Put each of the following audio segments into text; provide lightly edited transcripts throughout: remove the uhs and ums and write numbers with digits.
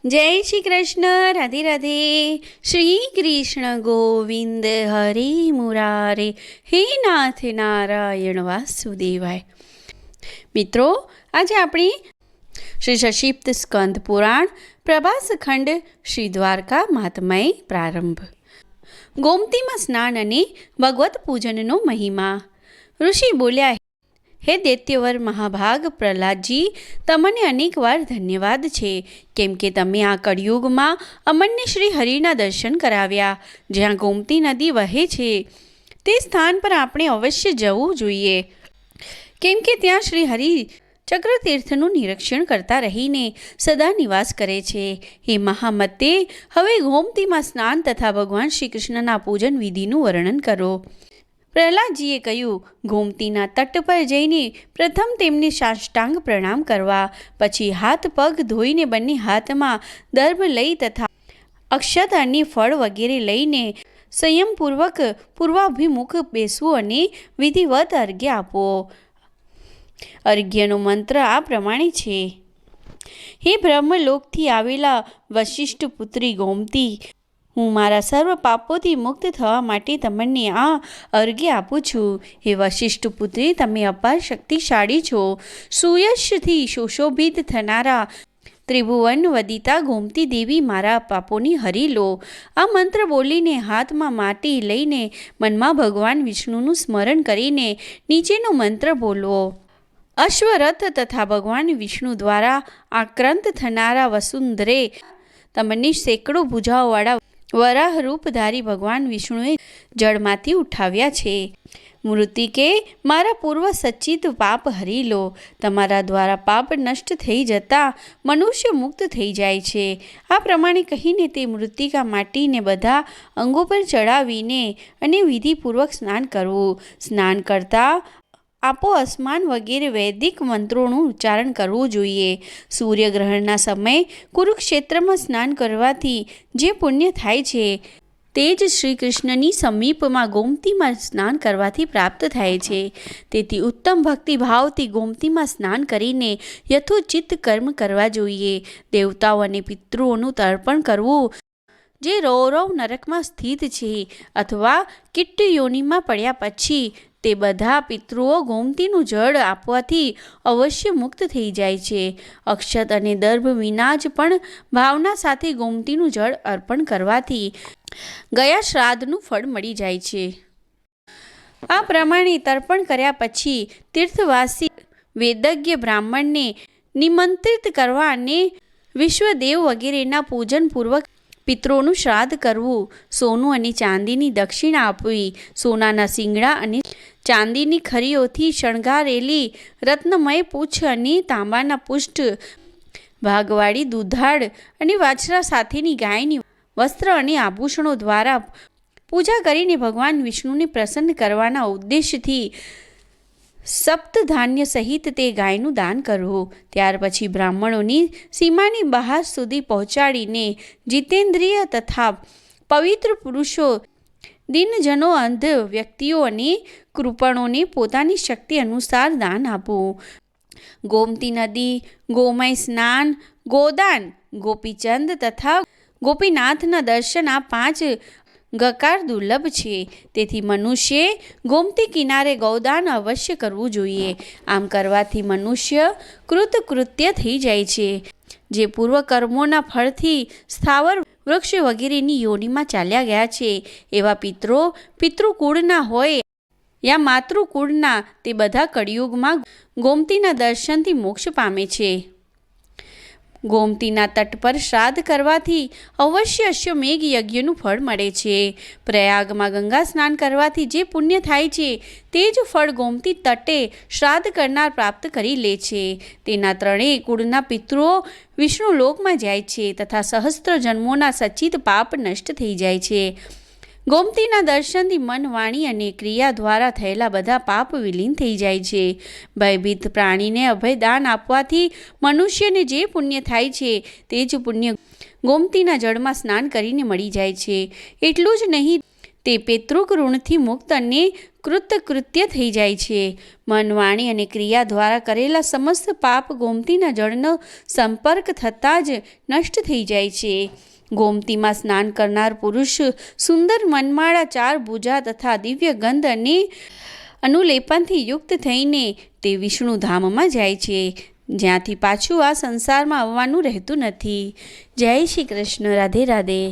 जय श्री कृष्ण। राधे राधे। श्री कृष्ण गोविंद हरे मुरारे, हे नाथ नारायण वासुदेवाय। मित्रों, आज अपनी श्री सशिप्त स्कंद पुराण प्रभास खंड श्री द्वारका महात्म्य प्रारंभ। गोमती में स्नान अने भगवत पूजननो महिमा। ऋषि बोल्या, हे दैत्यवर महाभाग प्रहलादजी, तमने अनेक वार धन्यवाद छे, केम के तमे आ कलियुग में अमने श्री हरिना दर्शन कराव्या। ज्यां गोमती नदी वहे छे ते स्थान पर आपणे अवश्य जवुं जोईए, केम के त्यां श्री हरि चक्रतीर्थनु निरीक्षण करता रहीने सदा निवास करे छे। हे महामते, हवे गोमती में स्नान तथा भगवान श्री कृष्णना पूजन विधिनु वर्णन करो। प्रहलादजीए कह्युं, गोमतीना तट पर जईने प्रथम तेमने साष्टांग प्रणाम करवा, पछी हाथ पग धोईने बंने हाथमां दर्भ लई तथा अक्षत अने फळ वगैरे लईने संयमपूर्वक पूर्वाभिमुख बेसवुं अने विधिवत अर्घ्य आपो। अर्घ्यनो मंत्र आ प्रमाणे छे। हे ब्रह्मलोकथी आवेला वशिष्ठ पुत्री गोमती, हूँ मारा सर्व पापोथी मुक्त थवा माटे तमने आ अर्घ्य आपू छूं। हे वशिष्ठ पुत्री, तमे अपार शक्तिशाળી छो। सुयशथी सुशोभित थनारा त्रिभुवन वदिता गोमती देवी, मारा पापोनी हरी लो। आ मंत्र बोलीने हाथ में माटी लईने मनमा भगवान विष्णुનું स्मरण करीने नीचेनो मंत्र बोलवो। अश्वरथ तथा भगवान विष्णु द्वारा आक्रांत थनारा वसुंधरे तमने सैकड़ों भुजाओवाळा वराह रूपधारी भगवान विष्णुए जड़मांथी उठाव्या छे। मृतिके, मारा पूर्व सच्चित पाप हरी लो। तमारा द्वारा पाप नष्ट थई जता मनुष्य मुक्त थई जाय छे। आ प्रमाणे कहीने ते मृतिका माटीने बधा अंगो पर चढ़ावीने अने विधिपूर्वक स्नान करवुं। स्नान करता आपो अस्मान वगैरे वैदिक मंत्रोનું ઉચ્ચારણ કરવું જોઈએ। સૂર્યગ્રહણના સમયે કુરુક્ષેત્રમાં સ્નાન કરવાથી જે પુણ્ય થાય છે તે જ શ્રીકૃષ્ણની સમીપમાં ગોમતીમાં સ્નાન કરવાથી પ્રાપ્ત થાય છે। તેથી ઉત્તમ ભક્તિભાવથી ગોમતીમાં સ્નાન કરીને યથોચિત કર્મ કરવા જોઈએ। દેવતાઓ અને પિતૃઓનું તર્પણ કરવું, જે રૌરવ નરકમાં સ્થિત છે અથવા કિટ્ટ યોનિમાં પડ્યા પછી તે બધા પિતૃઓ ગોમતીનું જળ આપવાથી અવશ્ય મુક્ત થઈ જાય છે। અક્ષત અને દર્ભ વિના જ પણ ભાવના સાથે ગોમતીનું જળ અર્પણ કરવાથી ગયા શ્રાદ્ધનું ફળ મળી જાય છે। આ પ્રમાણે તર્પણ કર્યા પછી તીર્થવાસી વેદજ્ઞ બ્રાહ્મણને નિમંત્રિત કરવા અને વિશ્વદેવ વગેરેના પૂજનપૂર્વક પિતૃઓનું શ્રાદ્ધ કરવું। સોનું અને ચાંદીની દક્ષિણા આપવી। સોનાના શિંગડા અને ચાંદીની ખરીઓથી શણગારેલી રત્નમય પૂંછ અને તાંબાના પુષ્ટ ભાગવાળી દુધાળ અને વાછરા સાથેની ગાયની વસ્ત્ર અને આભૂષણો દ્વારા પૂજા કરીને ભગવાન વિષ્ણુને પ્રસન્ન કરવાના ઉદ્દેશથી સપ્તધાન્ય સહિત તે ગાયનું દાન કરવું। ત્યાર પછી બ્રાહ્મણોની સીમાની બહાર સુધી પહોંચાડીને જીતેન્દ્રિય તથા પવિત્ર પુરુષો, દિનજનો, અંધ વ્યક્તિઓ અને કૃપણોને પોતાની શક્તિ અનુસાર દાન આપવું। ગોમતી નદી, ગોમય સ્નાન, ગોદાન, ગોપીચંદ તથા ગોપીનાથના દર્શન આ 5 ગકાર દુર્લભ છે। તેથી મનુષ્યે ગોમતી કિનારે ગૌદાન અવશ્ય કરવું જોઈએ। આમ કરવાથી મનુષ્ય કૃતકૃત્ય થઈ જાય છે। જે પૂર્વ કર્મોના ફળથી સ્થાવર વૃક્ષ વગેરેની યોનિમાં ચાલ્યા ગયા છે એવા પિતૃકુળના હોય યા માતૃકુળના, તે બધા કળિયુગમાં ગોમતીના દર્શનથી મોક્ષ પામે છે। ગોમતીના તટ પર શ્રાદ્ધ કરવાથી અવશ્ય અશ્વમેઘ યજ્ઞનું ફળ મળે છે। પ્રયાગમાં ગંગા સ્નાન કરવાથી જે પુણ્ય થાય છે તે જ ફળ ગોમતી તટે શ્રાદ્ધ કરનાર પ્રાપ્ત કરી લે છે। તેના ત્રણેય કુળના પિતૃઓ વિષ્ણુલોકમાં જાય છે તથા સહસ્ત્ર જન્મોના સચિત પાપ નષ્ટ થઈ જાય છે। ગોમતીના દર્શનથી મન, વાણી અને ક્રિયા દ્વારા થયેલા બધા પાપ વિલીન થઈ જાય છે। ભયભીત પ્રાણીને અભયદાન આપવાથી મનુષ્યને જે પુણ્ય થાય છે તે જ પુણ્ય ગોમતીના જળમાં સ્નાન કરીને મળી જાય છે। એટલું જ નહીં, તે પિતૃક ઋણથી મુક્ત અને કૃતકૃત્ય થઈ જાય છે. મન, વાણી અને ક્રિયા દ્વારા કરેલા સમસ્ત પાપ ગોમતીના જળનો સંપર્ક થતાં જ નષ્ટ થઈ જાય છે. ગોમતીમાં સ્નાન કરનાર પુરુષ સુંદર મનમાળા, 4 ભુજા તથા દિવ્ય ગંધ અને અનુલેપનથી યુક્ત થઈને તે વિષ્ણુ ધામમાં જાય છે, જ્યાંથી પાછું આ સંસારમાં આવવાનું રહેતું નથી. જય શ્રી કૃષ્ણ. રાધે રાધે.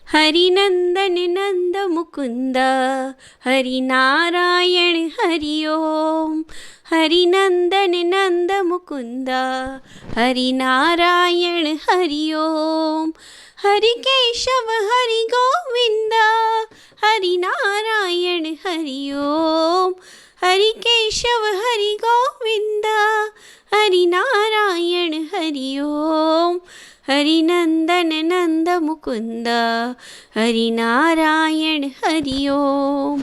હરિનંદન નંદ મુકુંદ હરિનારાયણ હરિ ઓમ. હરિનંદન નંદ મુકુંદ હરિનારાયણ હરિ ઓમ. હરિ કેશવ હરિ ગોવિંદ હરિનારાયણ હરિ ઓમ. હરિ કેશવ હરિ ગોવિંદ હરિનારાયણ હરિ ઓમ. હરિનંદન નંદ મુકુંદ હરિનારાયણ હરિ ઓમ.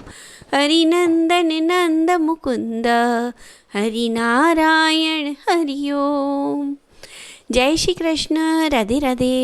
હરિનંદન નંદ મુકુંદ હરિનારાયણ હરિ ઓમ. જય શ્રી કૃષ્ણ. રાધે રાધે.